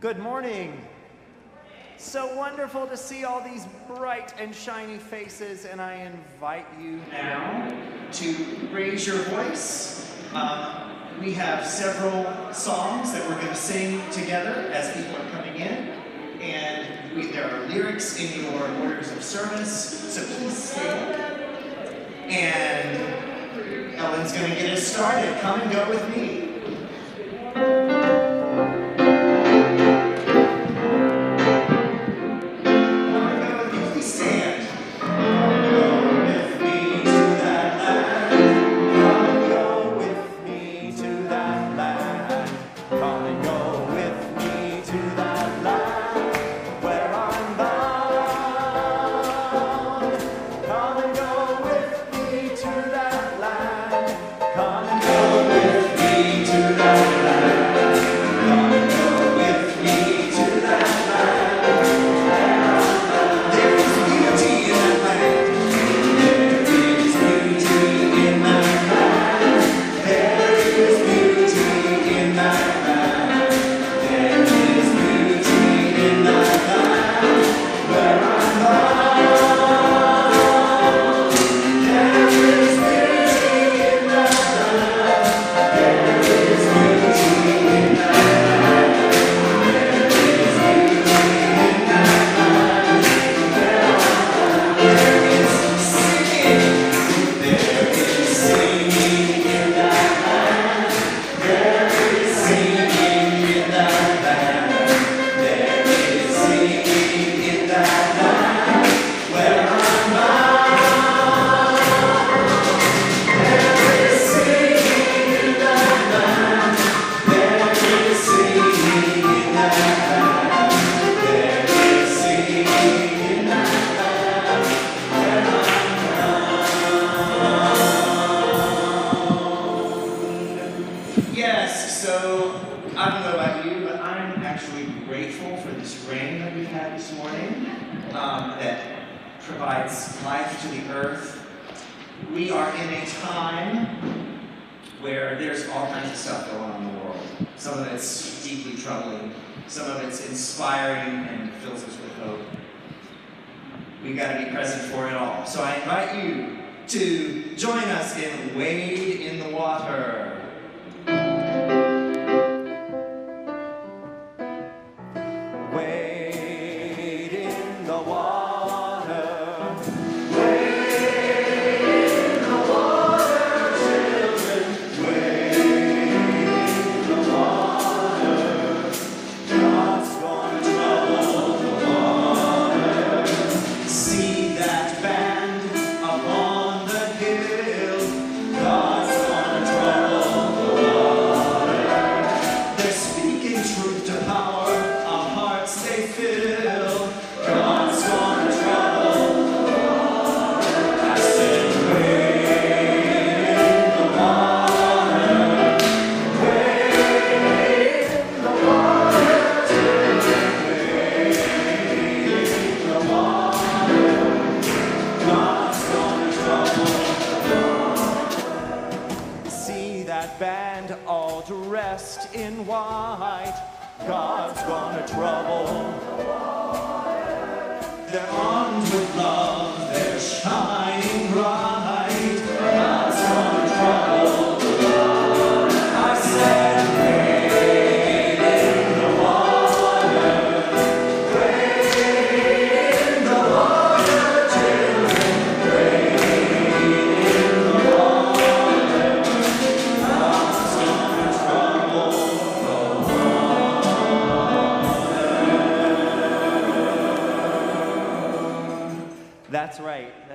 Good morning. So wonderful to see all these bright and shiny faces, and I invite you now to raise your voice. We have several songs that we're going to sing together as people are coming in, and there are lyrics in your orders of service, so please stand. And Ellen's going to get us started. Come and go with me.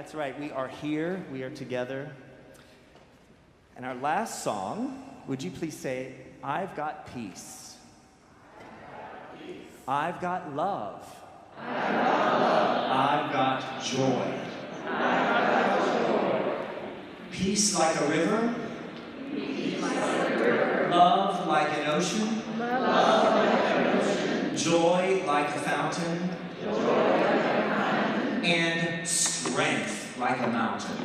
That's right. We are here. We are together. And our last song, would you please say, I've got peace. I've got love. I've got joy. Peace like a river. Love like an ocean. Joy like a fountain. And strength like a mountain.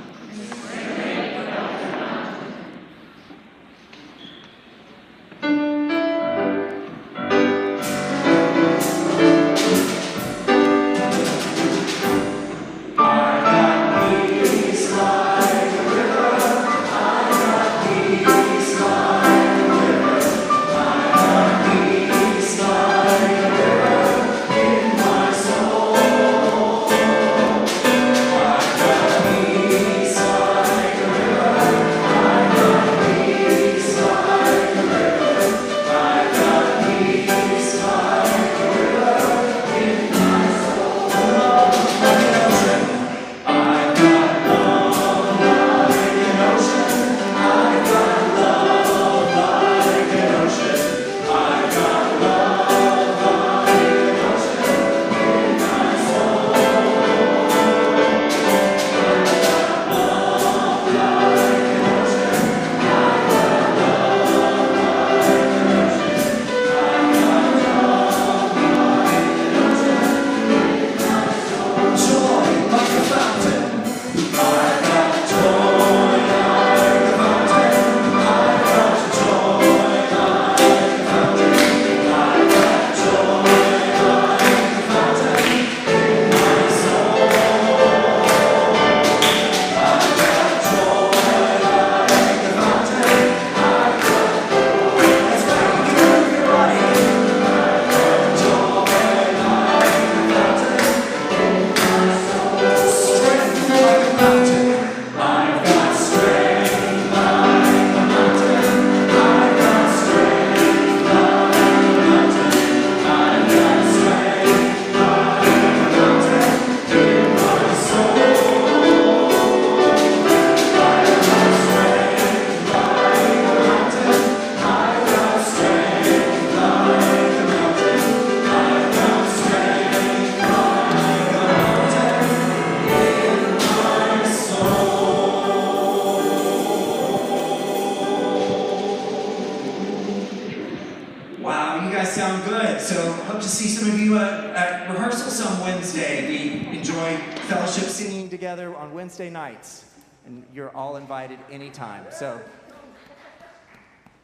do a rehearsals on Wednesday. We enjoy fellowship singing together on Wednesday nights. And you're all invited anytime. So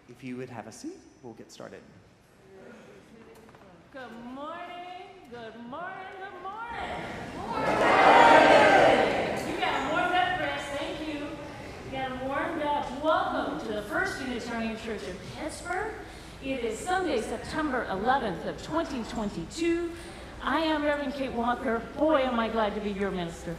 if you would have a seat, we'll get started. Good morning, good morning, good morning. You got them warmed up, Chris, thank you. You got them warmed up. Welcome to the First Unitarian Church in Pittsburgh. It is Sunday, September 11th of 2022. I am Reverend Kate Walker. Boy, am I glad to be your minister.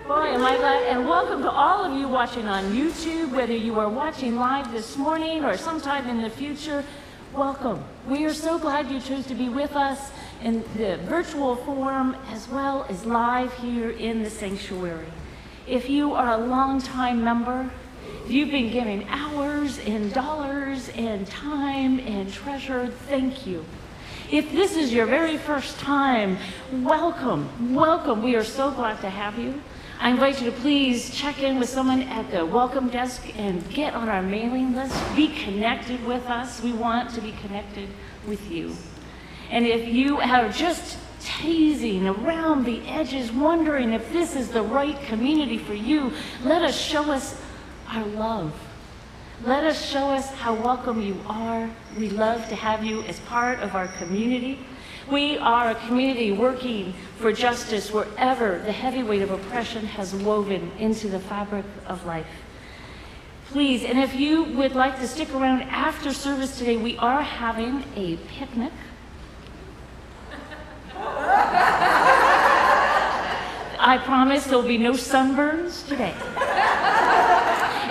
Boy, am I glad, and welcome to all of you watching on YouTube, whether you are watching live this morning or sometime in the future, welcome. We are so glad you chose to be with us in the virtual form as well as live here in the sanctuary. If you are a longtime member, if you've been giving hours and dollars and time and treasure, thank you. If this is your very first time, welcome, welcome. We are so glad to have you. I invite you to please check in with someone at the welcome desk and get on our mailing list. Be connected with us. We want to be connected with you. And if you are just teasing around the edges, wondering if this is the right community for you, let us show us our love. Let us show us how welcome you are. We love to have you as part of our community. We are a community working for justice wherever the heavy weight of oppression has woven into the fabric of life. Please, and if you would like to stick around after service today, we are having a picnic. I promise there will be no sunburns today.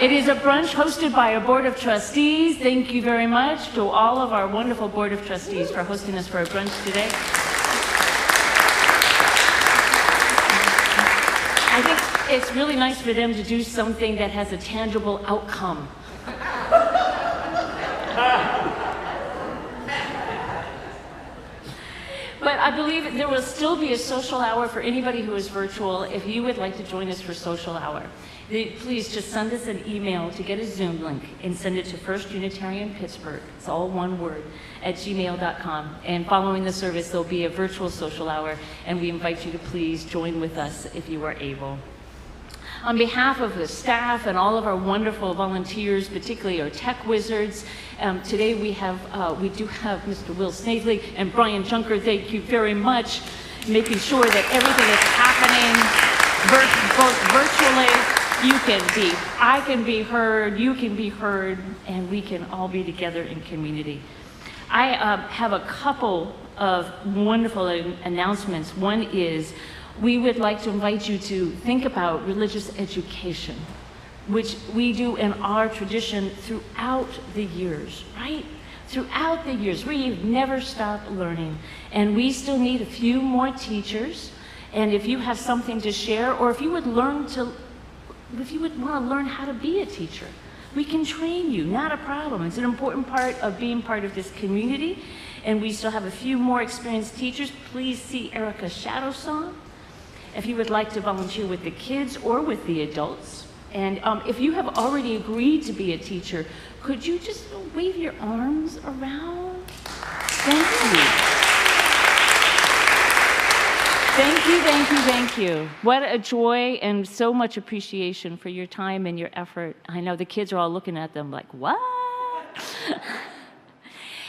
It is a brunch hosted by our Board of Trustees. Thank you very much to all of our wonderful Board of Trustees for hosting us for a brunch today. I think it's really nice for them to do something that has a tangible outcome. But I believe there will still be a social hour for anybody who is virtual if you would like to join us for social hour. Please just send us an email to get a Zoom link and send it to First Unitarian Pittsburgh. It's all one word, at gmail.com. And following the service, there'll be a virtual social hour, and we invite you to please join with us if you are able. On behalf of the staff and all of our wonderful volunteers, particularly our tech wizards, today we do have Mr. Will Snavely and Brian Junker. Thank you very much, making sure that everything is happening both virtually. I can be heard, you can be heard, and we can all be together in community. I have a couple of wonderful announcements. One is we would like to invite you to think about religious education, which we do in our tradition throughout the years, right? Throughout the years, we've never stopped learning, and we still need a few more teachers. And if you have something to share, or if you would want to learn how to be a teacher, we can train you, not a problem. It's an important part of being part of this community, and we still have a few more experienced teachers. Please see Erica Shadowsong if you would like to volunteer with the kids or with the adults. And if you have already agreed to be a teacher, could you just wave your arms around? Thank you. Thank you, thank you, thank you. What a joy and so much appreciation for your time and your effort. I know the kids are all looking at them like, what?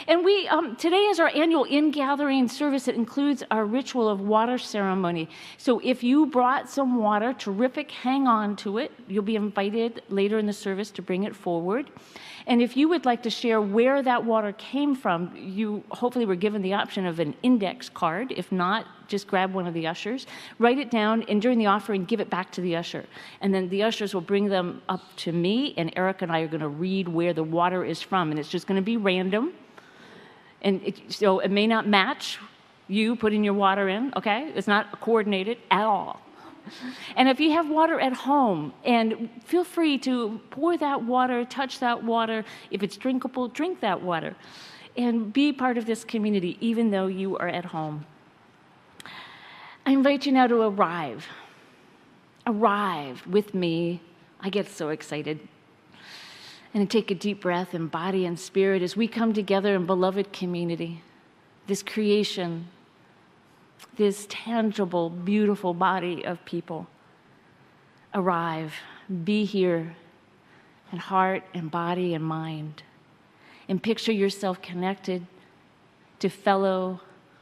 And today is our annual in-gathering service that includes our ritual of water ceremony. So if you brought some water, terrific, hang on to it. You'll be invited later in the service to bring it forward. And if you would like to share where that water came from, you hopefully were given the option of an index card. If not, just grab one of the ushers, write it down, and during the offering, give it back to the usher. And then the ushers will bring them up to me, and Eric and I are going to read where the water is from. And it's just going to be random. And so it may not match you putting your water in, okay? It's not coordinated at all. And if you have water at home, and feel free to pour that water, touch that water. If it's drinkable, drink that water. And be part of this community, even though you are at home. I invite you now to arrive. Arrive with me. I get so excited. And take a deep breath in body and spirit as we come together in beloved community, this creation this tangible, beautiful body of people arrive, be here in heart and body and mind, and picture yourself connected to fellow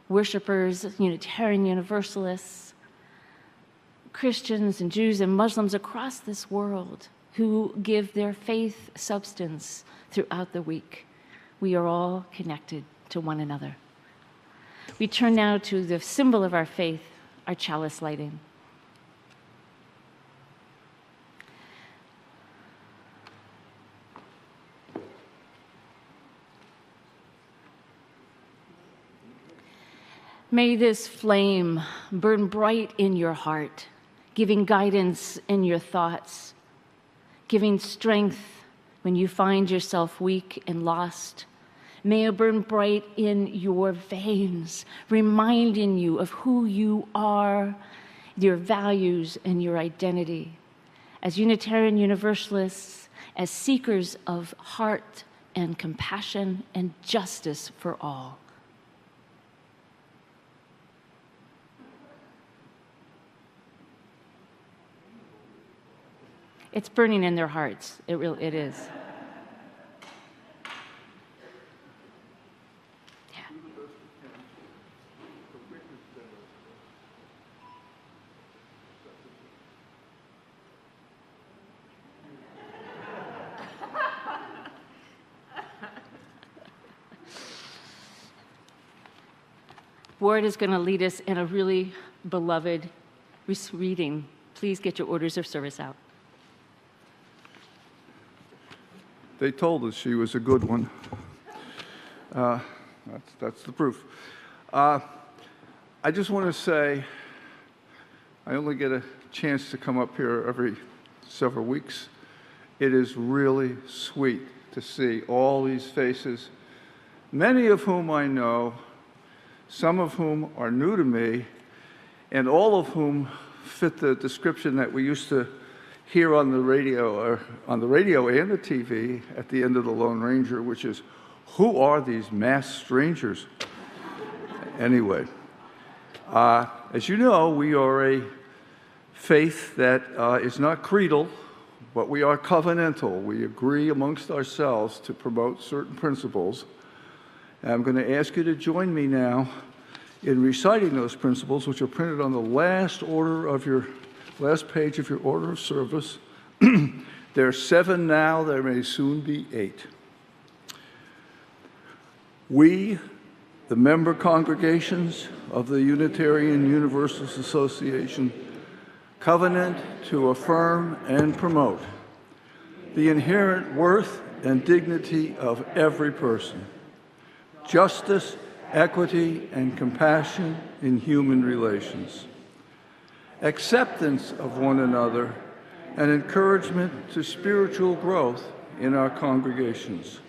worshipers, Unitarian Universalists, Christians and Jews and Muslims across this world who give their faith substance throughout the week. We are all connected to one another. We turn now to the symbol of our faith, our chalice lighting. May this flame burn bright in your heart, giving guidance in your thoughts, giving strength when you find yourself weak and lost. May it burn bright in your veins, reminding you of who you are, your values, and your identity. As Unitarian Universalists, as seekers of heart and compassion and justice for all. It's burning in their hearts. It is. Yeah. Ward is going to lead us in a really beloved reading. Please get your orders of service out. They told us she was a good one. That's the proof. I just want to say, I only get a chance to come up here every several weeks. It is really sweet to see all these faces, many of whom I know, some of whom are new to me, and all of whom fit the description that we used to hear on the radio and the TV at the end of The Lone Ranger, which is, who are these masked strangers? Anyway, as you know, we are a faith that is not creedal, but we are covenantal. We agree amongst ourselves to promote certain principles. And I'm going to ask you to join me now in reciting those principles, which are printed on the last page of your order of service. There are 7 now, there may soon be 8. We, the member congregations of the Unitarian Universalist Association, covenant to affirm and promote the inherent worth and dignity of every person, justice, equity, and compassion in human relations, acceptance of one another, and encouragement to spiritual growth in our congregations,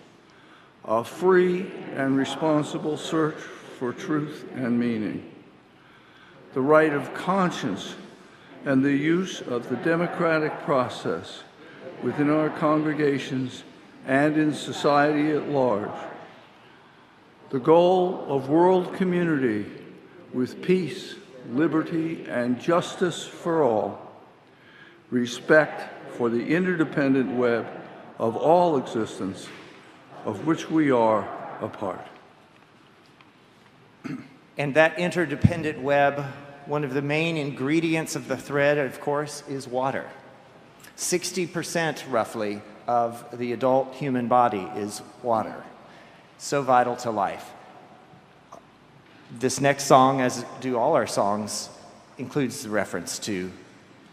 a free and responsible search for truth and meaning, the right of conscience and the use of the democratic process within our congregations and in society at large, the goal of world community with peace, liberty, and justice for all, respect for the interdependent web of all existence, of which we are a part. And that interdependent web, one of the main ingredients of the thread, of course, is water. 60% roughly of the adult human body is water. So vital to life. This next song, as do all our songs, includes the reference to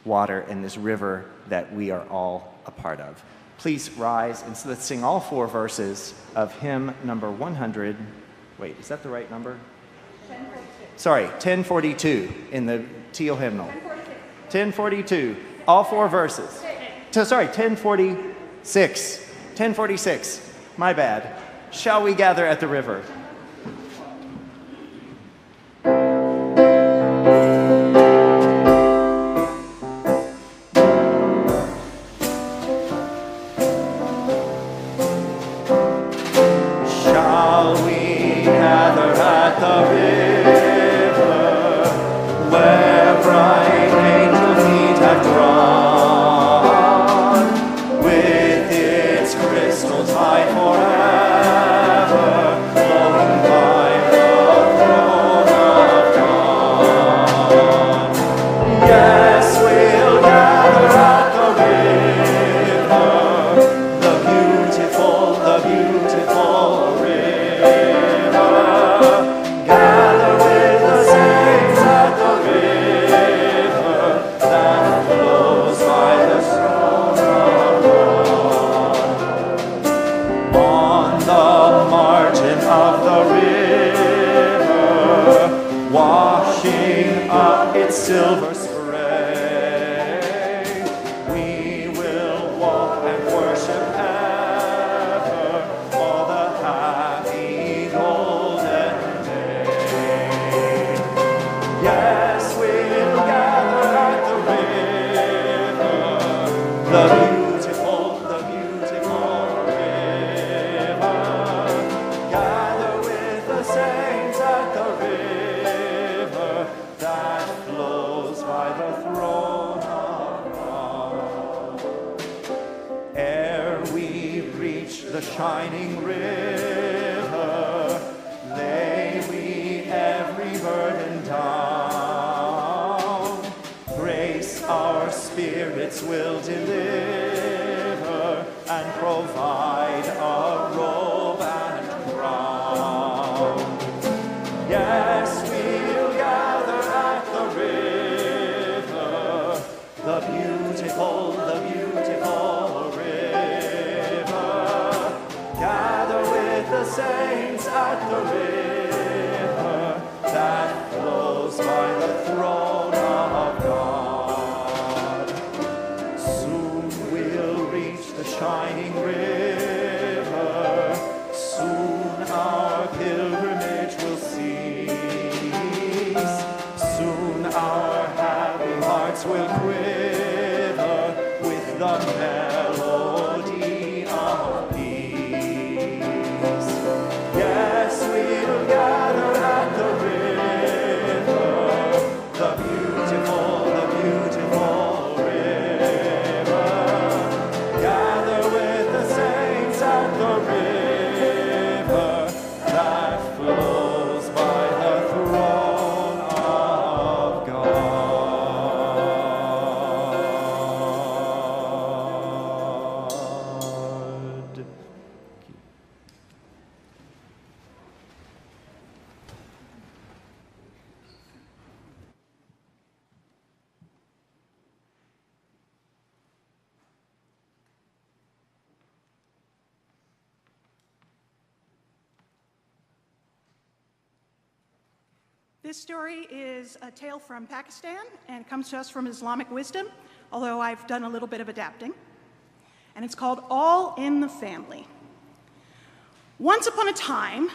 water and this river that we are all a part of. Please rise and let's sing all 4 verses of hymn number 100. Wait, is that the right number? 1042. Sorry, 1042 in the teal hymnal. 1042. All 4 verses. Sorry, 1046. 1046. My bad. Shall we gather at the river? Shall we gather at the river? up its silver spray. We will walk and worship ever all the happy golden day. Yes, we'll gather at the river, the beautiful river. Gather with the saints at the river that flows by the throne of God. Ere we reach the shining river, lay we every burden down. Grace our spirits will deliver and provide a robe and crown. Yes, we'll gather at the river, the beautiful river. Gather with the saints at the river that flows by the throne of God. Soon we'll reach the shining river, soon our pilgrimage will cease, soon our happy hearts will quiver with the melody of peace. Yes, we'll gather at the river, the beautiful river. Gather with the saints at the river that flows by the throne of God. This story is a tale from Pakistan and it comes to us from Islamic wisdom, although I've done a little bit of adapting. And it's called All in the Family. Once upon a time,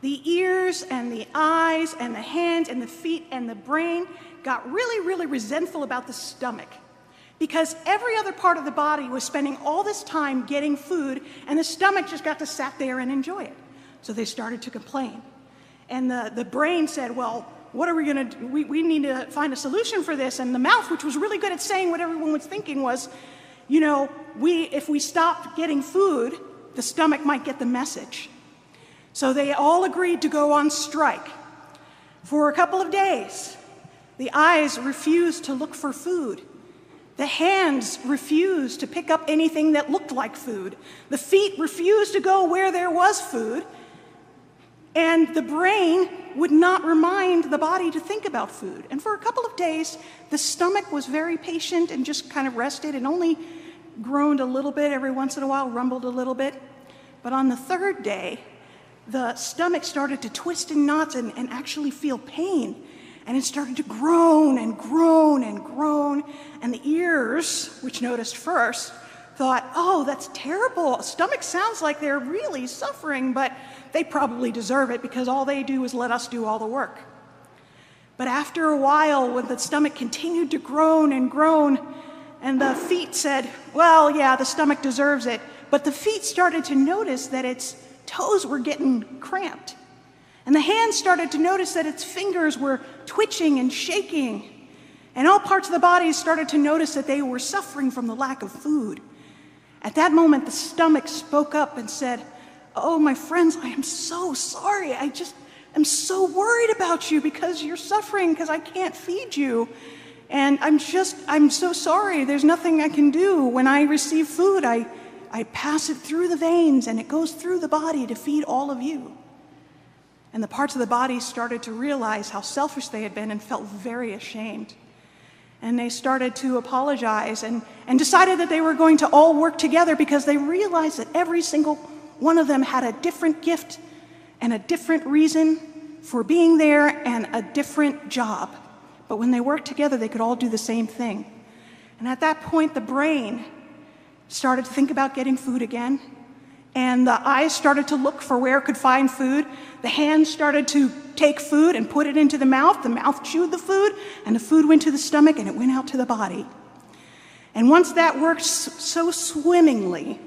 the ears and the eyes and the hands and the feet and the brain got really resentful about the stomach because every other part of the body was spending all this time getting food and the stomach just got to sit there and enjoy it. So they started to complain. And the brain said, well, what are we going to do? We need to find a solution for this. And the mouth, which was really good at saying what everyone was thinking, was, you know, if we stopped getting food, the stomach might get the message. So they all agreed to go on strike. For a couple of days, the eyes refused to look for food. The hands refused to pick up anything that looked like food. The feet refused to go where there was food. And the brain would not remind the body to think about food. And for a couple of days, the stomach was very patient and just kind of rested and only groaned a little bit every once in a while, rumbled a little bit. But on the third day, the stomach started to twist in knots and actually feel pain. And it started to groan and groan and groan. And the ears, which noticed first, thought, oh, that's terrible. Stomach sounds like they're really suffering, but they probably deserve it because all they do is let us do all the work. But after a while, when the stomach continued to groan and groan, and the feet said, well, yeah, the stomach deserves it, but the feet started to notice that its toes were getting cramped. And the hands started to notice that its fingers were twitching and shaking. And all parts of the body started to notice that they were suffering from the lack of food. At that moment, the stomach spoke up and said, oh, my friends, I am so sorry. I just am so worried about you because you're suffering because I can't feed you. And I'm so sorry. There's nothing I can do. When I receive food, I pass it through the veins and it goes through the body to feed all of you. And the parts of the body started to realize how selfish they had been and felt very ashamed. And they started to apologize and decided that they were going to all work together because they realized that every single one of them had a different gift and a different reason for being there and a different job. but when they worked together, they could all do the same thing. And at that point, the brain started to think about getting food again, and the eyes started to look for where it could find food. The hands started to take food and put it into the mouth chewed the food, and the food went to the stomach, and it went out to the body. And once that worked so swimmingly,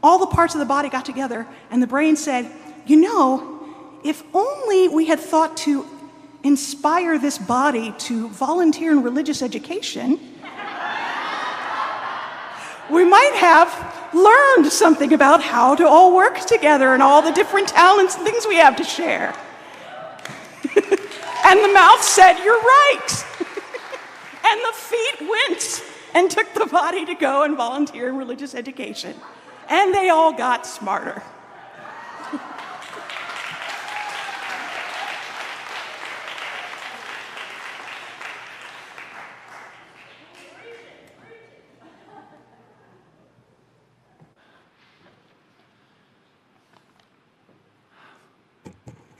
all the parts of the body got together, and the brain said, you know, if only we had thought to inspire this body to volunteer in religious education, we might have learned something about how to all work together and all the different talents and things we have to share. And the mouth said, you're right. And the feet went and took the body to go and volunteer in religious education. And they all got smarter.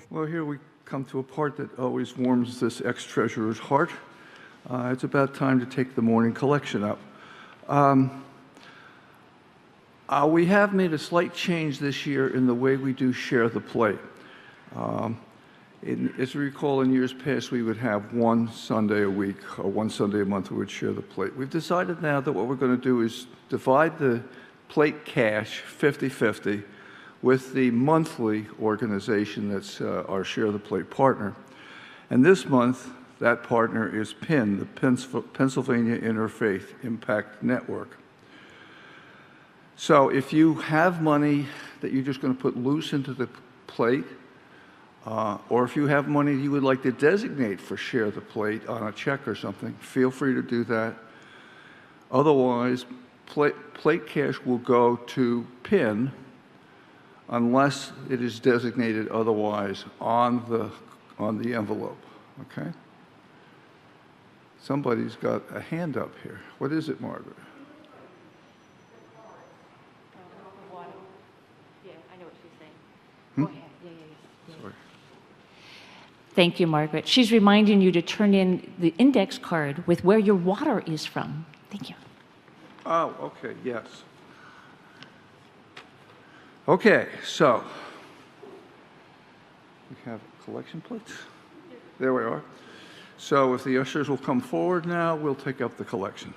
Well, here we come to a part that always warms this ex-treasurer's heart. It's about time to take the morning collection up. We have made a slight change this year in the way we do share the plate. As you recall, in years past, we would have one Sunday a week or one Sunday a month we would share the plate. We've decided now that what we're going to do is divide the plate cash 50-50 with the monthly organization that's our Share the Plate partner. And this month, that partner is PIN, the Pennsylvania Interfaith Impact Network. So if you have money that you're just going to put loose into the plate, or if you have money you would like to designate for Share the Plate on a check or something, feel free to do that. Otherwise, plate cash will go to PIN unless it is designated otherwise on the envelope, okay? Somebody's got a hand up here. What is it, Margaret? Yeah, I know what she's saying. Go ahead. Yeah. Sorry. Thank you, Margaret. She's reminding you to turn in the index card with where your water is from. Thank you. Oh, okay, yes. Okay, so we have collection plates. There we are. So if the ushers will come forward now, we'll take up the collection.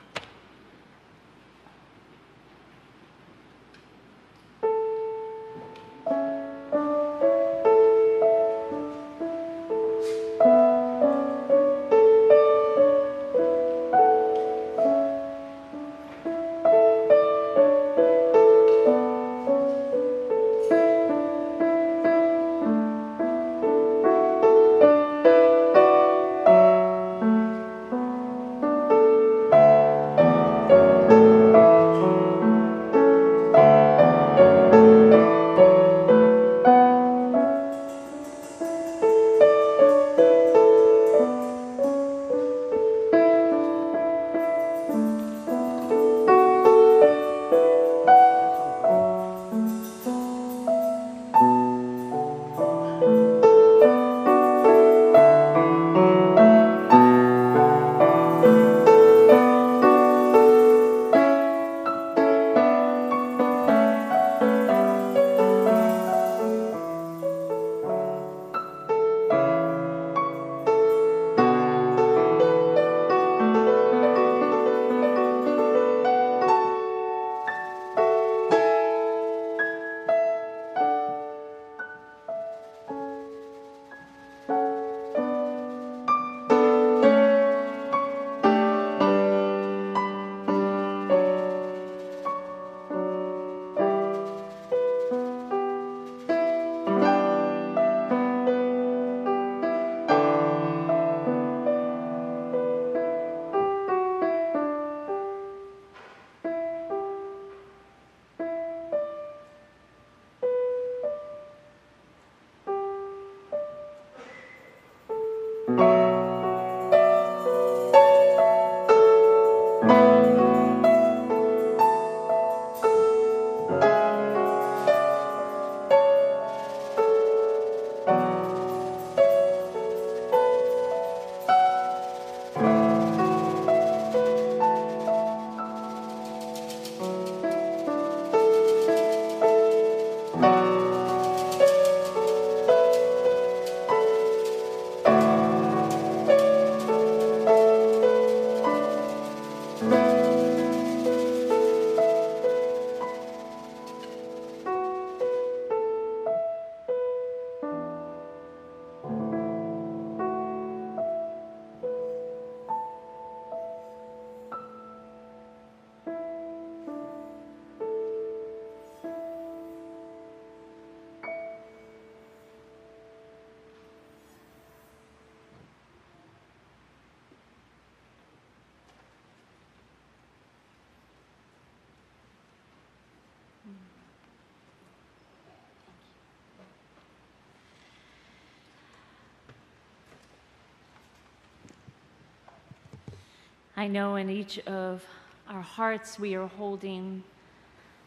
I know in each of our hearts we are holding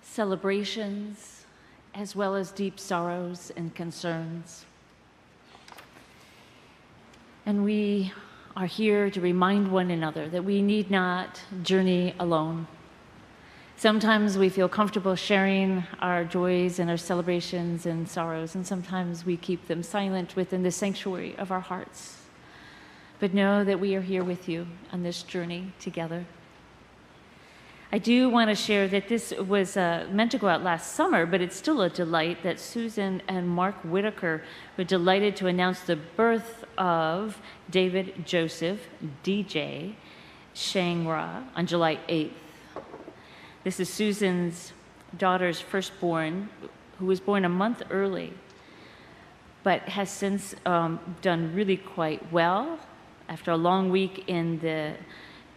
celebrations as well as deep sorrows and concerns. And we are here to remind one another that we need not journey alone. Sometimes we feel comfortable sharing our joys and our celebrations and sorrows, and sometimes we keep them silent within the sanctuary of our hearts. But know that we are here with you on this journey together. I do want to share that this was meant to go out last summer, but it's still a delight that Susan and Mark Whitaker were delighted to announce the birth of David Joseph, DJ, Shangra on July 8th. This is Susan's daughter's firstborn, who was born a month early, but has since done really quite well. After a long week in the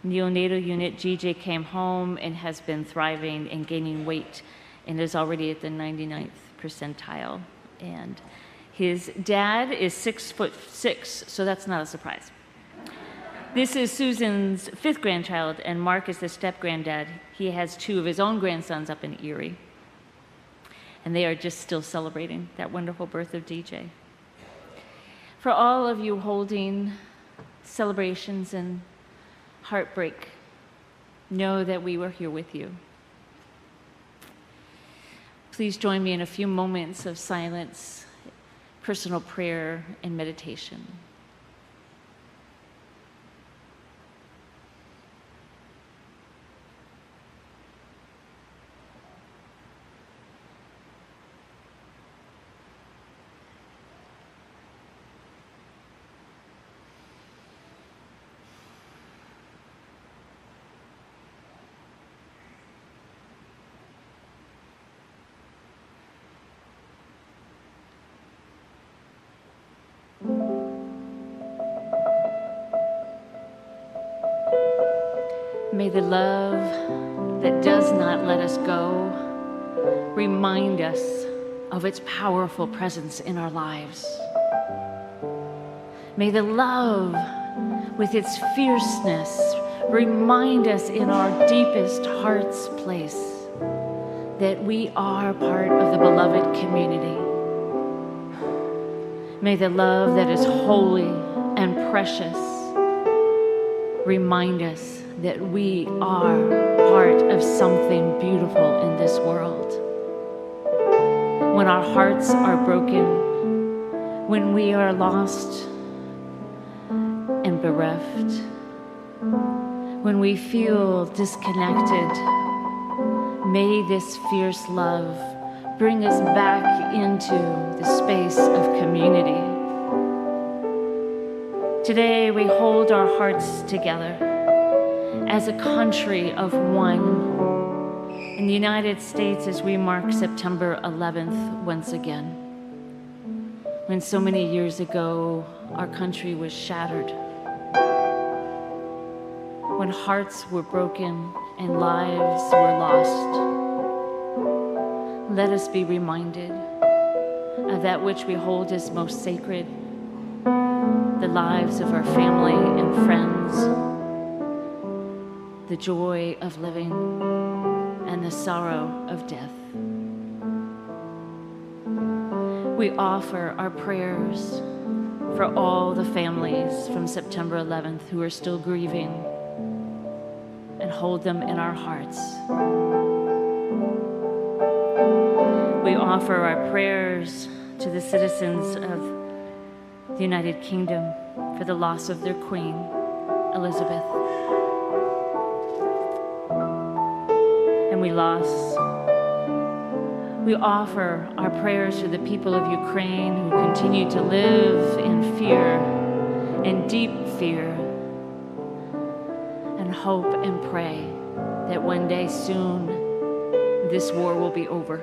neonatal unit, GJ came home and has been thriving and gaining weight and is already at the 99th percentile. And his dad is 6'6", so that's not a surprise. This is Susan's 5th grandchild, and Mark is the step-granddad. He has 2 of his own grandsons up in Erie. And they are just still celebrating that wonderful birth of DJ. For all of you holding celebrations and heartbreak, know that we were here with you. Please join me in a few moments of silence, personal prayer, and meditation. May the love that does not let us go remind us of its powerful presence in our lives. May the love with its fierceness remind us in our deepest heart's place that we are part of the beloved community. May the love that is holy and precious remind us that we are part of something beautiful in this world. When our hearts are broken, when we are lost and bereft, when we feel disconnected, may this fierce love bring us back into the space of community. Today, we hold our hearts together as a country of one in the United States as we mark September 11th once again. When so many years ago, our country was shattered. When hearts were broken and lives were lost. Let us be reminded of that which we hold as most sacred, the lives of our family and friends, the joy of living, and the sorrow of death. We offer our prayers for all the families from September 11th who are still grieving and hold them in our hearts. We offer our prayers to the citizens of the United Kingdom for the loss of their Queen, Elizabeth. And we offer our prayers to the people of Ukraine who continue to live in fear, in deep fear, and hope and pray that one day soon this war will be over.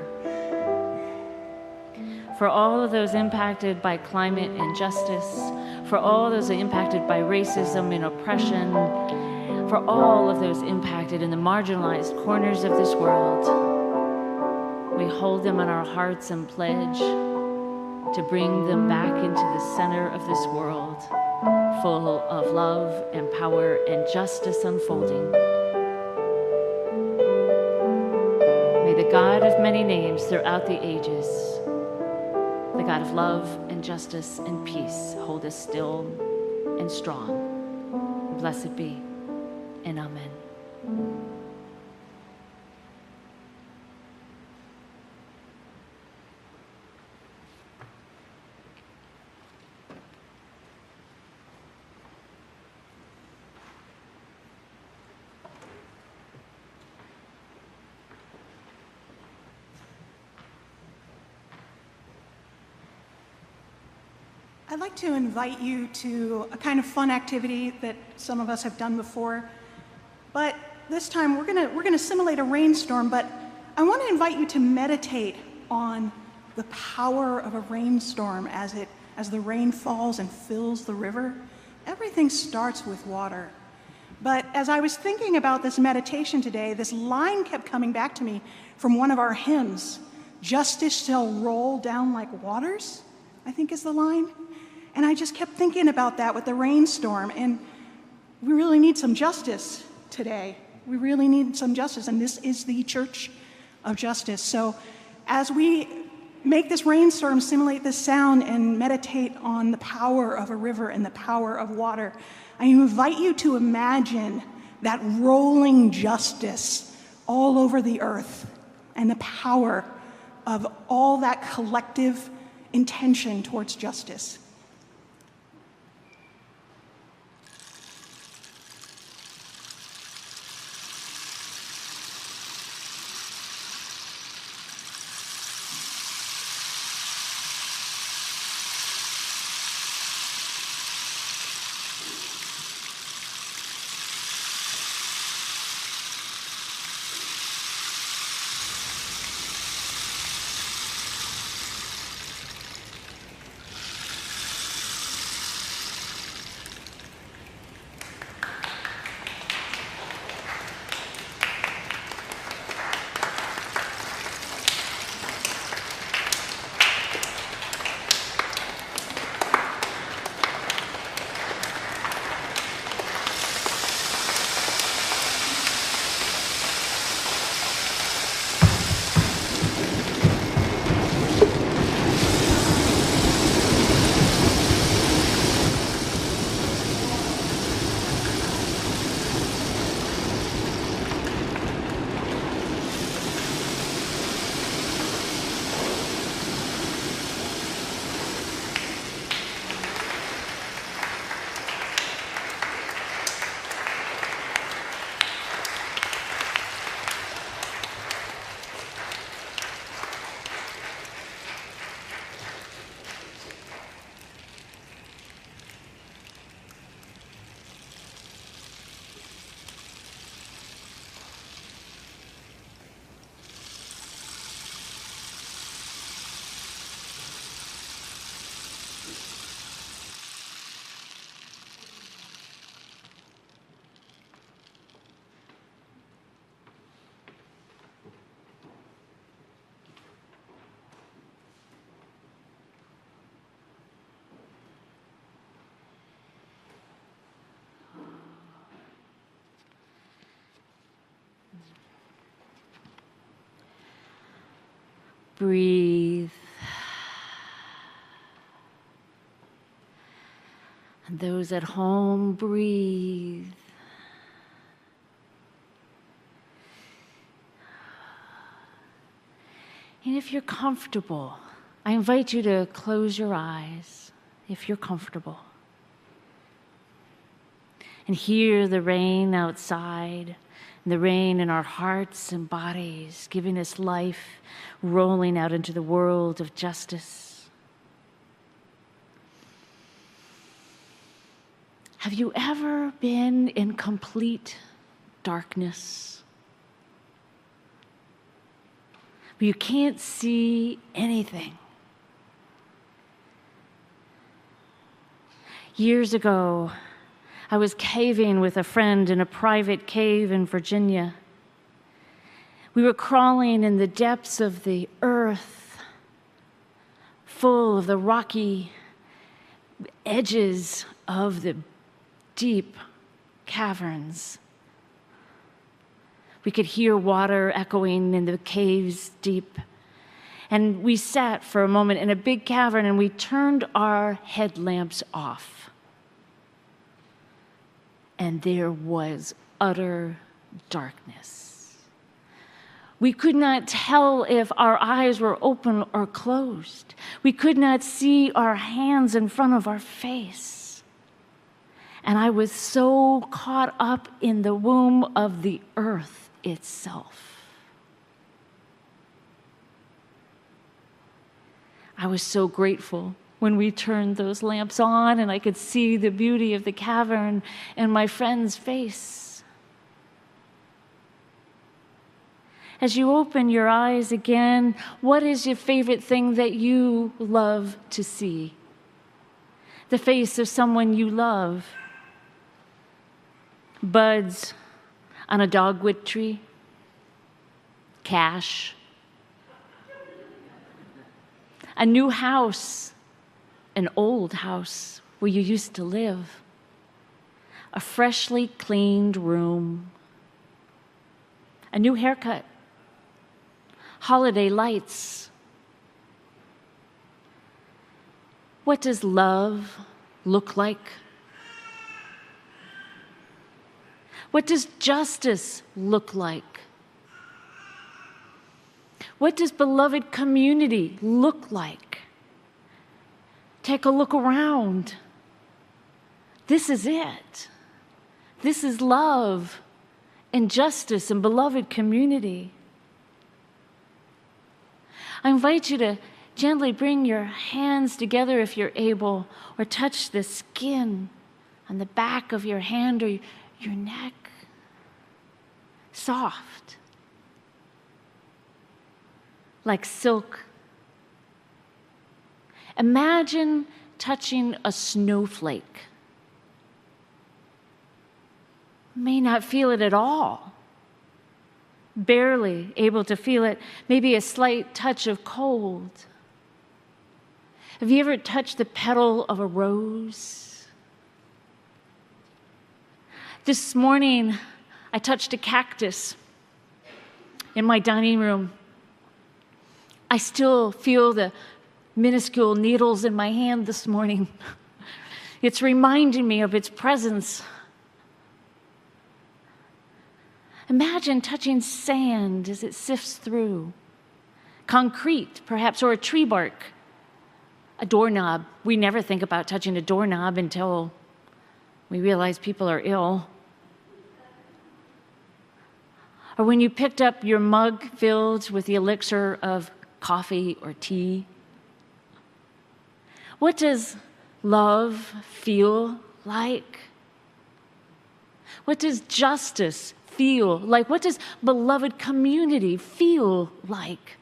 For all of those impacted by climate injustice, for all those impacted by racism and oppression, for all of those impacted in the marginalized corners of this world, we hold them in our hearts and pledge to bring them back into the center of this world full of love and power and justice unfolding. May the God of many names throughout the ages, the God of love and justice and peace, hold us still and strong. Blessed be, and amen. I'd like to invite you to a kind of fun activity that some of us have done before, but this time we're gonna simulate a rainstorm, but I want to invite you to meditate on the power of a rainstorm as the rain falls and fills the river. Everything starts with water. But as I was thinking about this meditation today, this line kept coming back to me from one of our hymns, "Justice shall roll down like waters," I think is the line. And I just kept thinking about that with the rainstorm, and we really need some justice today. We really need some justice, and this is the Church of Justice. So as we make this rainstorm simulate this sound and meditate on the power of a river and the power of water, I invite you to imagine that rolling justice all over the earth and the power of all that collective intention towards justice. Breathe. And those at home, breathe. And if you're comfortable, I invite you to close your eyes, if you're comfortable, and hear the rain outside, and the rain in our hearts and bodies, giving us life, rolling out into the world of justice. Have you ever been in complete darkness, where you can't see anything? Years ago, I was caving with a friend in a private cave in Virginia. We were crawling in the depths of the earth, full of the rocky edges of the deep caverns. We could hear water echoing in the caves deep. And we sat for a moment in a big cavern and we turned our headlamps off. And there was utter darkness. We could not tell if our eyes were open or closed. We could not see our hands in front of our face. And I was so caught up in the womb of the earth itself. I was so grateful when we turned those lamps on and I could see the beauty of the cavern and my friend's face. As you open your eyes again, what is your favorite thing that you love to see? The face of someone you love. Buds on a dogwood tree. Cash. A new house, an old house where you used to live, a freshly cleaned room, a new haircut, holiday lights. What does love look like? What does justice look like? What does beloved community look like? Take a look around. This is it. This is love and justice and beloved community. I invite you to gently bring your hands together if you're able, or touch the skin on the back of your hand or your neck. Soft. Like silk. Imagine touching a snowflake. You may not feel it at all. Barely able to feel it. Maybe a slight touch of cold. Have you ever touched the petal of a rose? This morning, I touched a cactus in my dining room. I still feel the minuscule needles in my hand this morning. It's reminding me of its presence. Imagine touching sand as it sifts through. Concrete, perhaps, or a tree bark. A doorknob. We never think about touching a doorknob until we realize people are ill. Or when you picked up your mug filled with the elixir of coffee or tea. What does love feel like? What does justice feel like? What does beloved community feel like?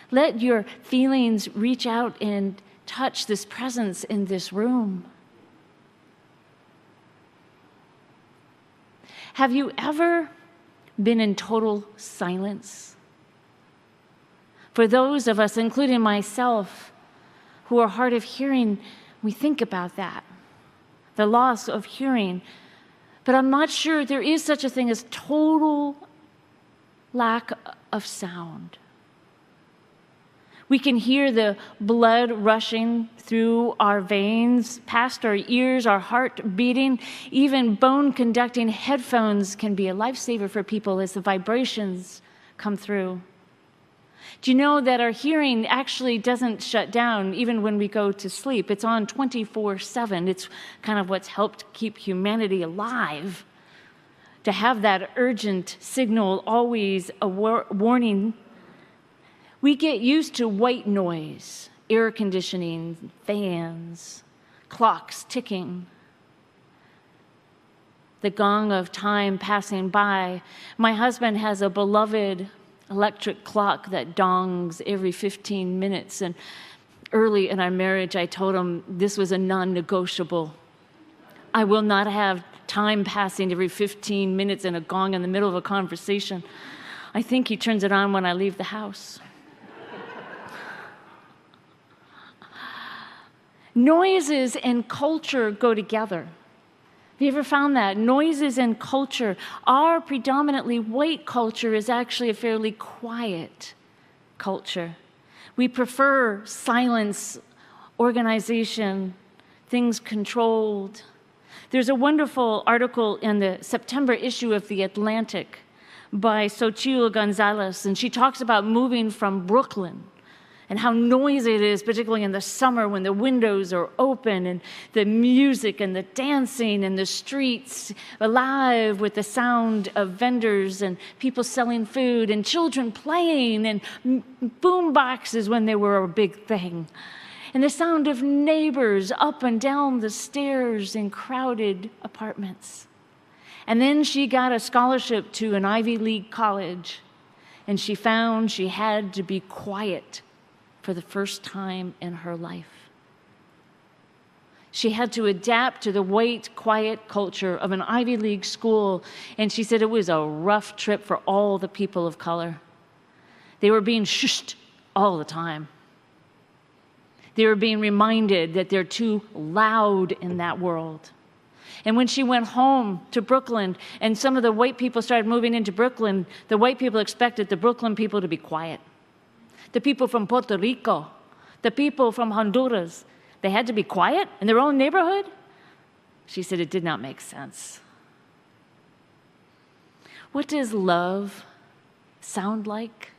Let your feelings reach out and touch this presence in this room. Have you ever been in total silence? For those of us, including myself, who are hard of hearing, we think about that, the loss of hearing. But I'm not sure there is such a thing as total lack of sound. We can hear the blood rushing through our veins, past our ears, our heart beating. Even bone-conducting headphones can be a lifesaver for people as the vibrations come through. Do you know that our hearing actually doesn't shut down even when we go to sleep? It's on 24/7. It's kind of what's helped keep humanity alive, to have that urgent signal always a warning. We get used to white noise, air conditioning, fans, clocks ticking, the gong of time passing by. My husband has a beloved electric clock that dongs every 15 minutes. And early in our marriage, I told him this was a non-negotiable. I will not have time passing every 15 minutes and a gong in the middle of a conversation. I think he turns it on when I leave the house. Noises and culture go together. Have you ever found that? Noises and culture. Our predominantly white culture is actually a fairly quiet culture. We prefer silence, organization, things controlled. There's a wonderful article in the September issue of The Atlantic by Xochitl Gonzalez, and she talks about moving from Brooklyn and how noisy it is, particularly in the summer when the windows are open and the music and the dancing and the streets alive with the sound of vendors and people selling food and children playing and boom boxes when they were a big thing. And the sound of neighbors up and down the stairs in crowded apartments. And then she got a scholarship to an Ivy League college, and she found she had to be quiet for the first time in her life. She had to adapt to the white, quiet culture of an Ivy League school, and she said it was a rough trip for all the people of color. They were being shushed all the time. They were being reminded that they're too loud in that world. And when she went home to Brooklyn, and some of the white people started moving into Brooklyn, the white people expected the Brooklyn people to be quiet. The people from Puerto Rico, the people from Honduras, they had to be quiet in their own neighborhood? She said it did not make sense. What does love sound like?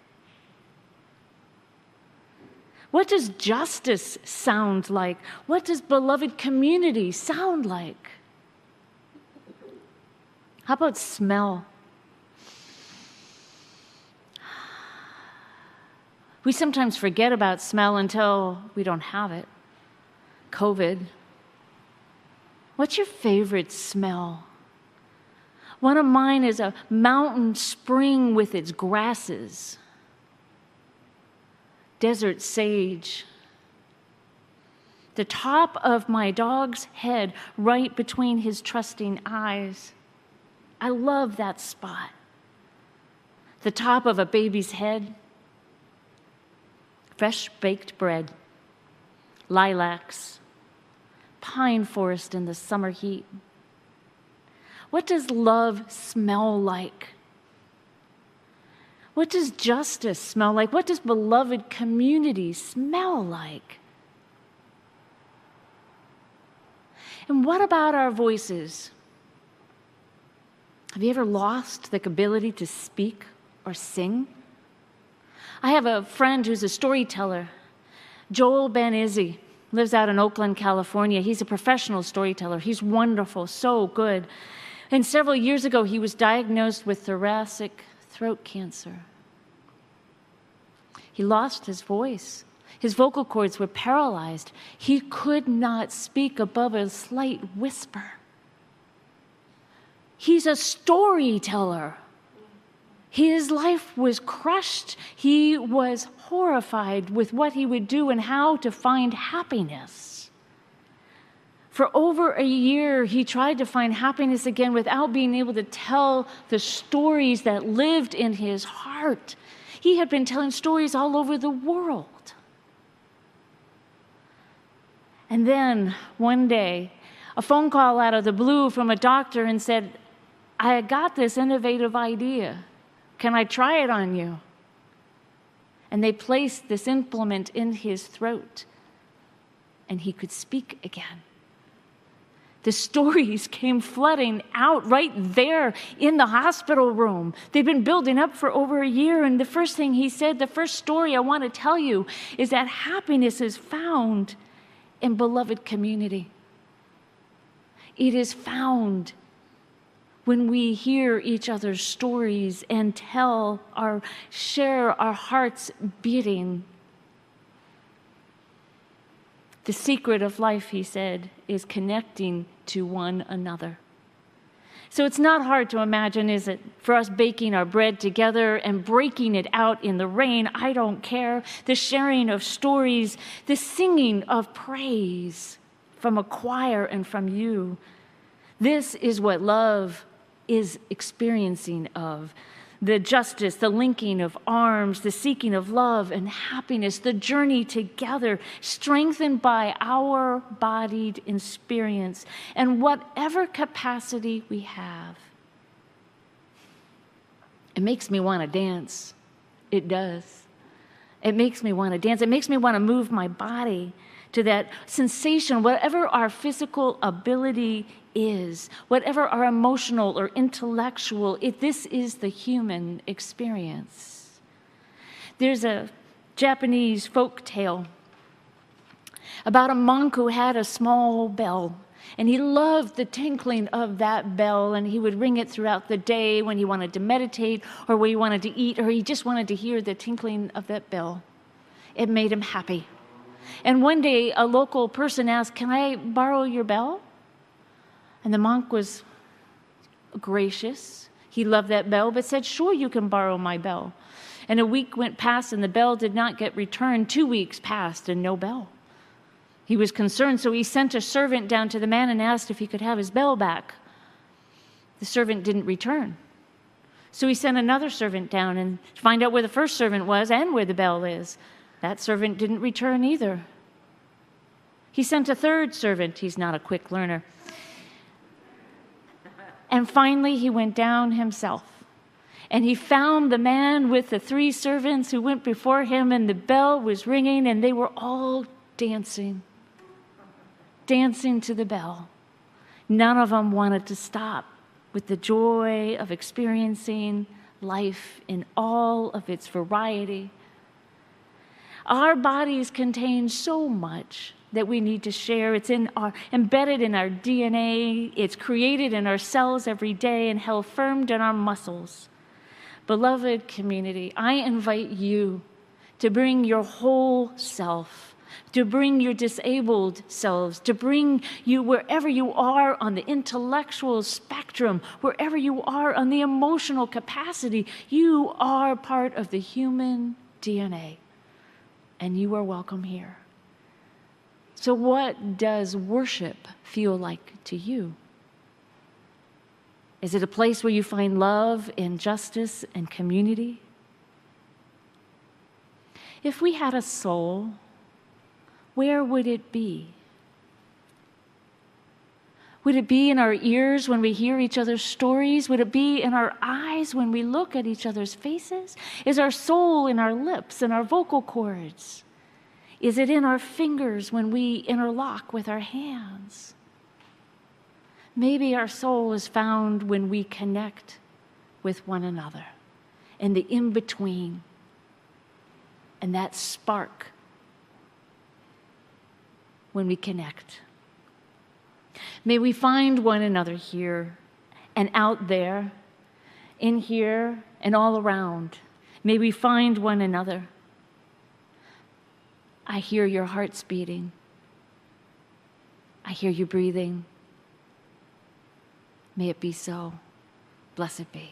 What does justice sound like? What does beloved community sound like? How about smell? We sometimes forget about smell until we don't have it. COVID. What's your favorite smell? One of mine is a mountain spring with its grasses. Desert sage. The top of my dog's head right between his trusting eyes. I love that spot. The top of a baby's head. Fresh baked bread, lilacs, pine forest in the summer heat. What does love smell like? What does justice smell like? What does beloved community smell like? And what about our voices? Have you ever lost the ability to speak or sing? I have a friend who's a storyteller, Joel Ben Izzy, lives out in Oakland, California. He's a professional storyteller. He's wonderful, so good. And several years ago, he was diagnosed with thoracic throat cancer. He lost his voice. His vocal cords were paralyzed. He could not speak above a slight whisper. He's a storyteller. His life was crushed. He was horrified with what he would do and how to find happiness. For over a year, he tried to find happiness again without being able to tell the stories that lived in his heart. He had been telling stories all over the world. And then one day, a phone call out of the blue from a doctor and said, I got this innovative idea. Can I try it on you? And they placed this implement in his throat, and he could speak again. The stories came flooding out right there in the hospital room. They'd been building up for over a year, and the first thing he said, the first story I want to tell you is that happiness is found in beloved community. It is found when we hear each other's stories and share our hearts beating. The secret of life, he said, is connecting to one another. So it's not hard to imagine, is it, for us baking our bread together and breaking it out in the rain, I don't care, the sharing of stories, the singing of praise from a choir and from you. This is what love is experiencing of. The justice, the linking of arms, the seeking of love and happiness, the journey together, strengthened by our bodied experience and whatever capacity we have. It makes me want to dance. It does. It makes me want to dance. It makes me want to move my body to that sensation, whatever our physical ability is, whatever our emotional or intellectual, this is the human experience. There's a Japanese folk tale about a monk who had a small bell, and he loved the tinkling of that bell, and he would ring it throughout the day when he wanted to meditate or when he wanted to eat, or he just wanted to hear the tinkling of that bell. It made him happy. And one day, a local person asked, "Can I borrow your bell?" And the monk was gracious. He loved that bell, but said, "Sure, you can borrow my bell." And a week went past, and the bell did not get returned. 2 weeks passed, and no bell. He was concerned, so he sent a servant down to the man and asked if he could have his bell back. The servant didn't return. So he sent another servant down and to find out where the first servant was and where the bell is. That servant didn't return either. He sent a third servant. He's not a quick learner. And finally, he went down himself. And he found the man with the 3 servants who went before him, and the bell was ringing, and they were all dancing to the bell. None of them wanted to stop with the joy of experiencing life in all of its variety. Our bodies contain so much that we need to share. It's embedded in our DNA. It's created in our cells every day and held firm in our muscles. Beloved community, I invite you to bring your whole self, to bring your disabled selves, to bring you wherever you are on the intellectual spectrum, wherever you are on the emotional capacity. You are part of the human DNA, and you are welcome here. So what does worship feel like to you? Is it a place where you find love and justice and community? If we had a soul, where would it be? Would it be in our ears when we hear each other's stories? Would it be in our eyes when we look at each other's faces? Is our soul in our lips and our vocal cords? Is it in our fingers when we interlock with our hands? Maybe our soul is found when we connect with one another, and the in-between, and that spark when we connect. May we find one another here and out there, in here and all around. May we find one another. I hear your hearts beating. I hear you breathing. May it be so. Blessed be.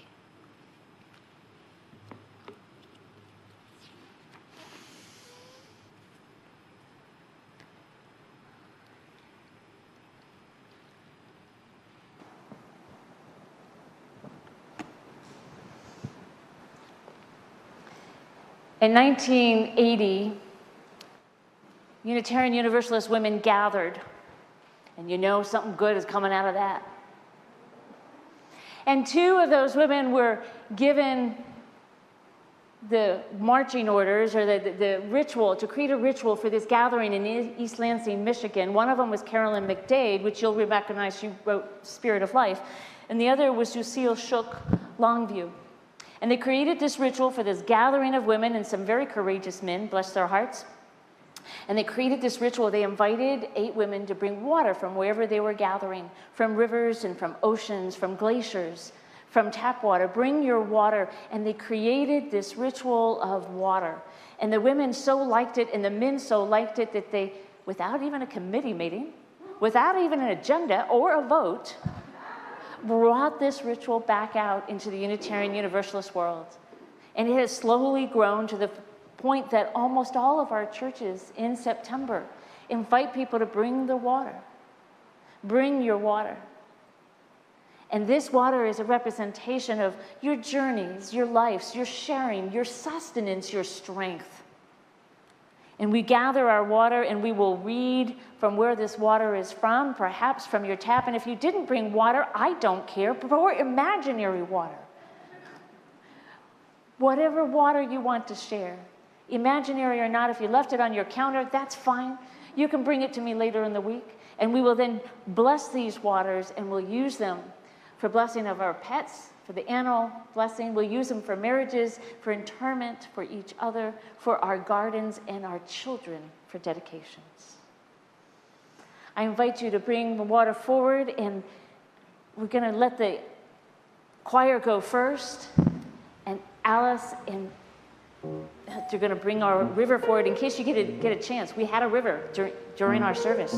In 1980, Unitarian Universalist women gathered, and you know something good is coming out of that. And 2 of those women were given the marching orders, or the ritual, to create a ritual for this gathering in East Lansing, Michigan. One of them was Carolyn McDade, which you'll recognize, she wrote Spirit of Life. And the other was Lucille Shook Longview. And they created this ritual for this gathering of women and some very courageous men, bless their hearts. And they created this ritual. They invited 8 women to bring water from wherever they were gathering, from rivers and from oceans, from glaciers, from tap water. Bring your water. And they created this ritual of water. And the women so liked it, and the men so liked it, that they, without even a committee meeting, without even an agenda or a vote, brought this ritual back out into the Unitarian Universalist world. And it has slowly grown to the point that almost all of our churches in September invite people to bring the water. Bring your water. And this water is a representation of your journeys, your lives, your sharing, your sustenance, your strength. And we gather our water and we will read from where this water is from, perhaps from your tap. And if you didn't bring water, I don't care, pour imaginary water. Whatever water you want to share, imaginary or not, if you left it on your counter, that's fine. You can bring it to me later in the week, and we will then bless these waters and we'll use them for blessing of our pets, for the animal blessing. We'll use them for marriages, for interment, for each other, for our gardens, and our children for dedications. I invite you to bring the water forward, and we're going to let the choir go first, and Alice and they're going to bring our river forward in case you get a chance. We had a river during our service.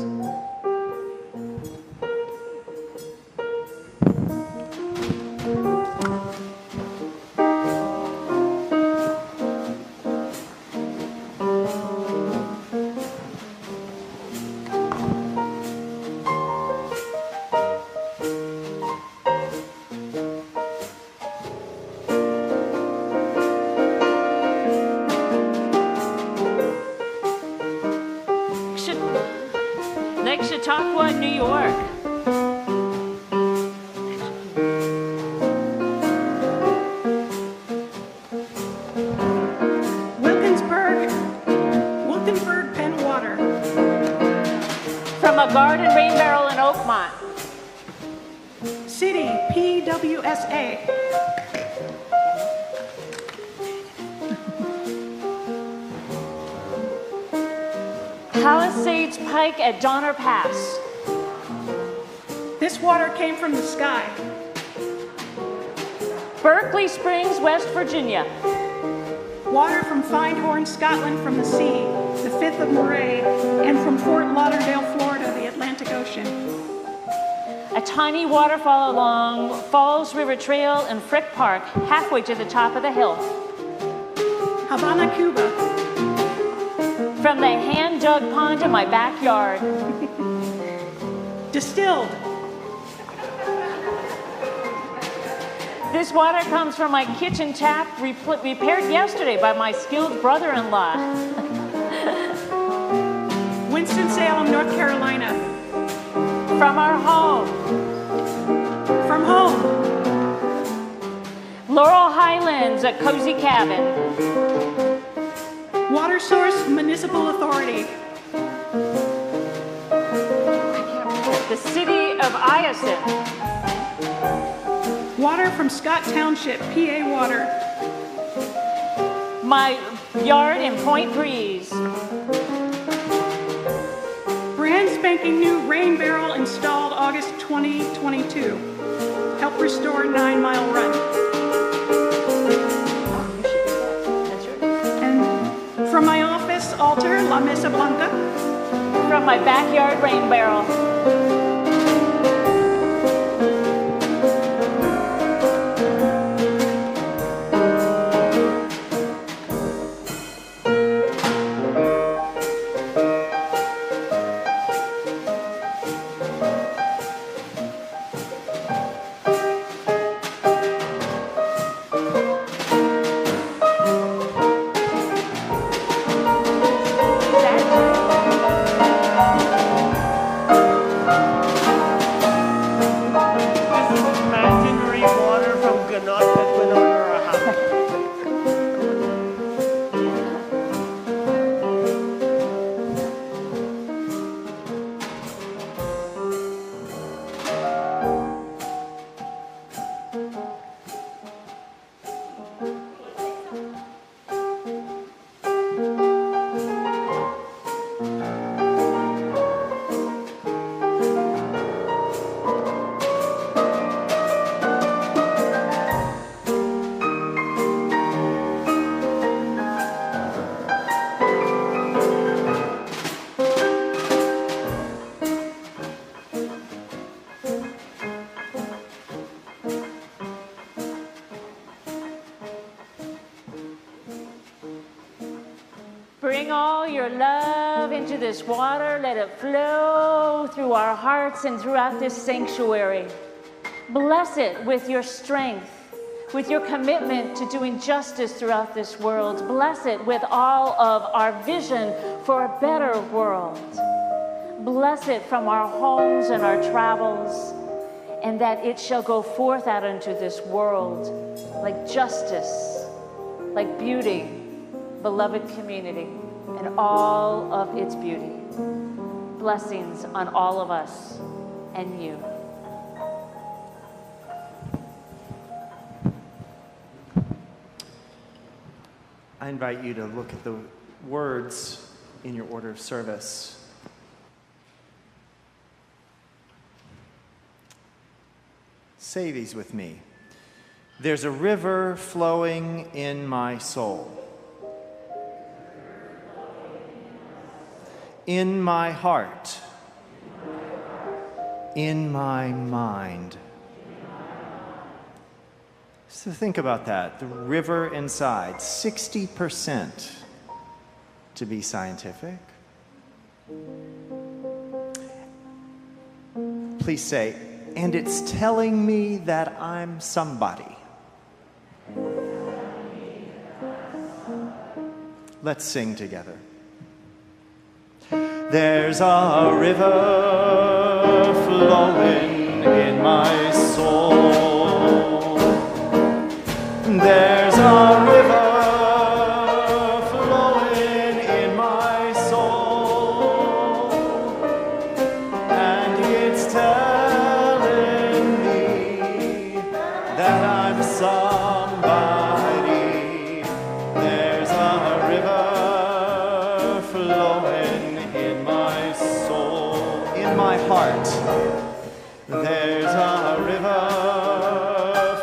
Lake Chautauqua, New York. Wilkinsburg Penn Water. From a garden rain barrel in Oakmont. City, PWSA. Palisades Pike at Donner Pass. This water came from the sky. Berkeley Springs, West Virginia. Water from Findhorn, Scotland, from the sea, the Firth of Moray, and from Fort Lauderdale, Florida, the Atlantic Ocean. A tiny waterfall along Falls River Trail in Frick Park, halfway to the top of the hill. Havana, Cuba. From the hand-dug pond in my backyard. Distilled. This water comes from my kitchen tap, repaired yesterday by my skilled brother-in-law. Winston-Salem, North Carolina. From our home. From home. Laurel Highlands, a cozy cabin. Water Source Municipal Authority. The city of Ioston. Water from Scott Township, PA Water. My yard in Point Breeze. Brand spanking new rain barrel installed August 2022. Help restore 9 Mile Run. And from my office altar, La Mesa Blanca. From my backyard rain barrel. Bring all your love into this water. Let it flow through our hearts and throughout this sanctuary. Bless it with your strength, with your commitment to doing justice throughout this world. Bless it with all of our vision for a better world. Bless it from our homes and our travels, and that it shall go forth out into this world like justice, like beauty, beloved community, and all of its beauty. Blessings on all of us and you. I invite you to look at the words in your order of service. Say these with me. There's a river flowing in my soul, in my heart, in my mind. So think about that. The river inside, 60% to be scientific. Please say, and it's telling me that I'm somebody. Let's sing together. There's a river flowing in my soul. There's a river flowing in my soul, and it's telling me that I'm somebody. There's a river flowing in my soul, in my heart. There's a river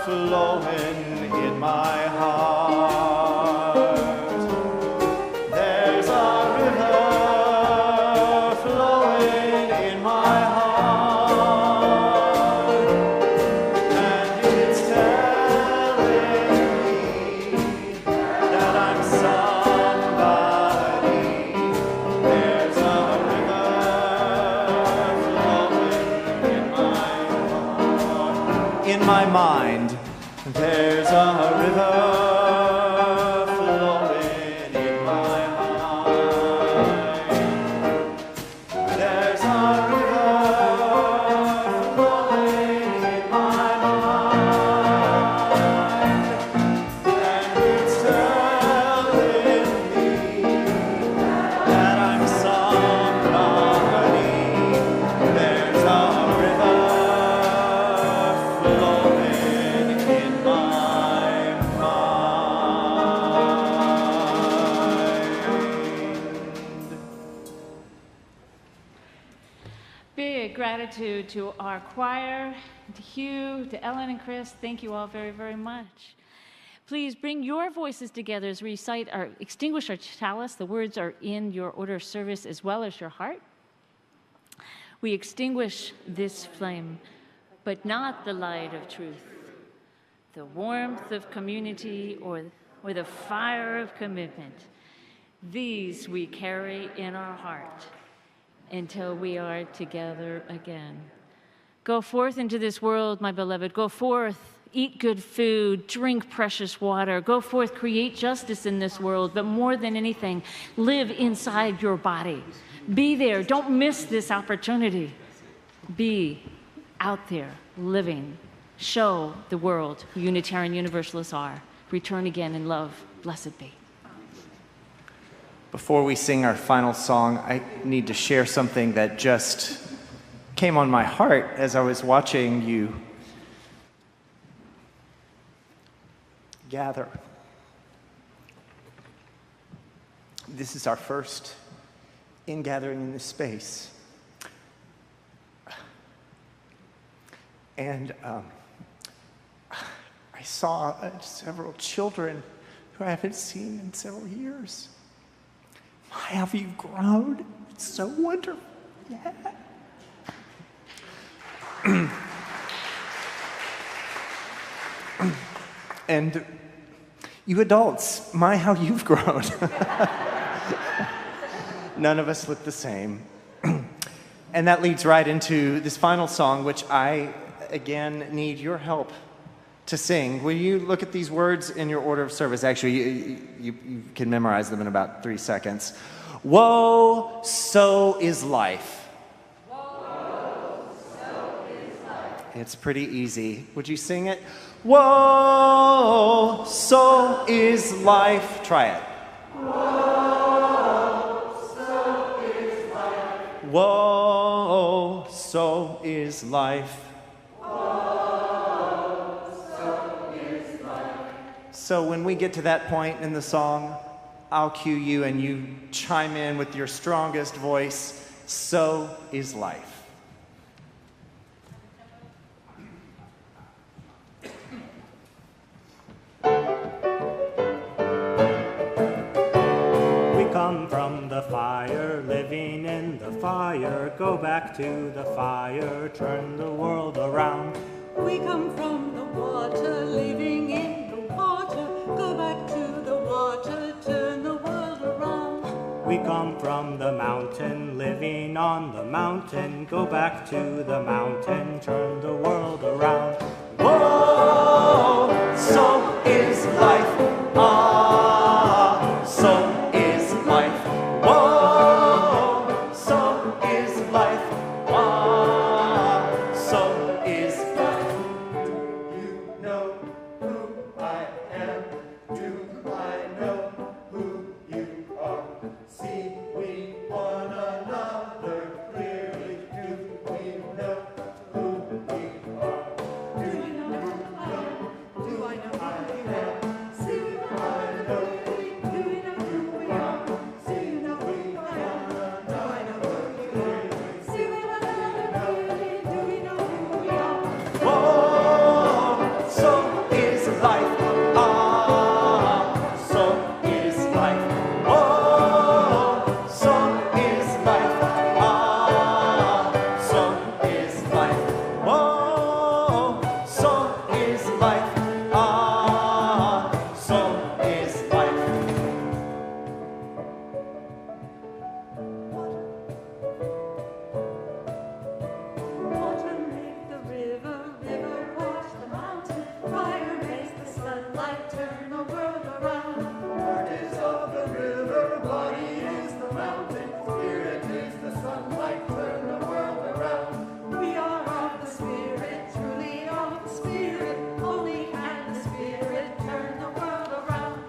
flowing in my heart. There's a river flowing in my heart, and it's telling me that I'm somebody. There's a river flowing in my heart, in my mind. There's a river flowing in my mind. There's a river flowing in my mind, and it's telling me that I'm somebody. There's a river flowing in my mind. Big gratitude to our choir, to Hugh, to Ellen and Chris. Thank you all very, very much. Please bring your voices together as we recite our extinguish our chalice. The words are in your order of service as well as your heart. We extinguish this flame, but not the light of truth, the warmth of community, or the fire of commitment. These we carry in our heart until we are together again. Go forth into this world, my beloved. Go forth, eat good food, drink precious water. Go forth, create justice in this world, but more than anything, live inside your body. Be there. Don't miss this opportunity. Be out there, living. Show the world who Unitarian Universalists are. Return again in love. Blessed be. Before we sing our final song, I need to share something that just came on my heart as I was watching you gather. This is our first in-gathering in this space. And I saw several children who I haven't seen in several years. My, have you grown? It's so wonderful. Yeah. And you adults, my, how you've grown. None of us look the same. And that leads right into this final song, which I again need your help to sing. Will you look at these words in your order of service? Actually, you can memorize them in about 3 seconds. Woe, so is life. Woe, so is life. It's pretty easy. Would you sing it? Woe, so is life. Try it. Woe, so is life. Woe, so is life. So when we get to that point in the song, I'll cue you and you chime in with your strongest voice. So is life. We come from the fire, living in the fire. Go back to the fire, turn the world around. We come from the water, living in the water. Go back to the water, turn the world around. We come from the mountain, living on the mountain. Go back to the mountain, turn the world around. Whoa, so is life. Ah, so is life. Whoa, so is life. Ah, so is life. Do you know who I am? Do I know who you are? See we one another clearly. Do we know who we are? Do you know who I am? Do I know who you are? See we one another clearly. Do we know who we are? See you know who I am? Do I know who you are? See we one another clearly. Do we know who we are? Whoa, so is life. Ah, so is life. Whoa, so is life. Ah, so is life. Whoa, so is life. Ah, so is life. Water make the river, river wash the mountain. Fire makes the sunlight turn the world around. Heart is of the river, body is the mountain, spirit is the sunlight, turn the world around. We are of the Spirit, truly of the Spirit. Only can the Spirit turn the world around.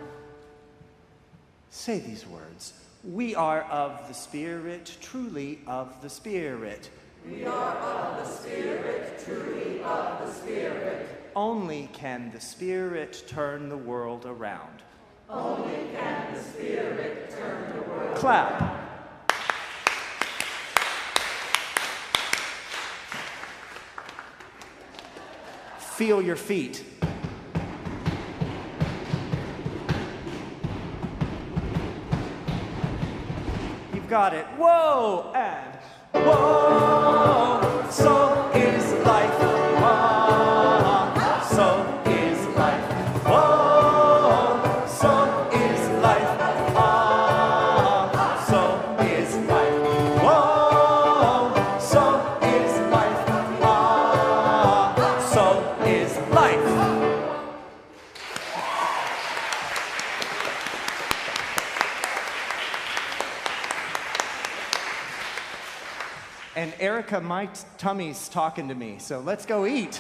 Say these words. We are of the Spirit, truly of the Spirit. We are of the Spirit, truly of the Spirit. Only can the Spirit turn the world around. Only can the Spirit turn the world Clap. around. Feel your feet. You've got it. Whoa, and whoa. So is life. Ah, so is life. Whoa, so is life. Ah, so is life. Whoa, so is life. Ah, so is life. And Erica, my tummy's talking to me, so let's go eat.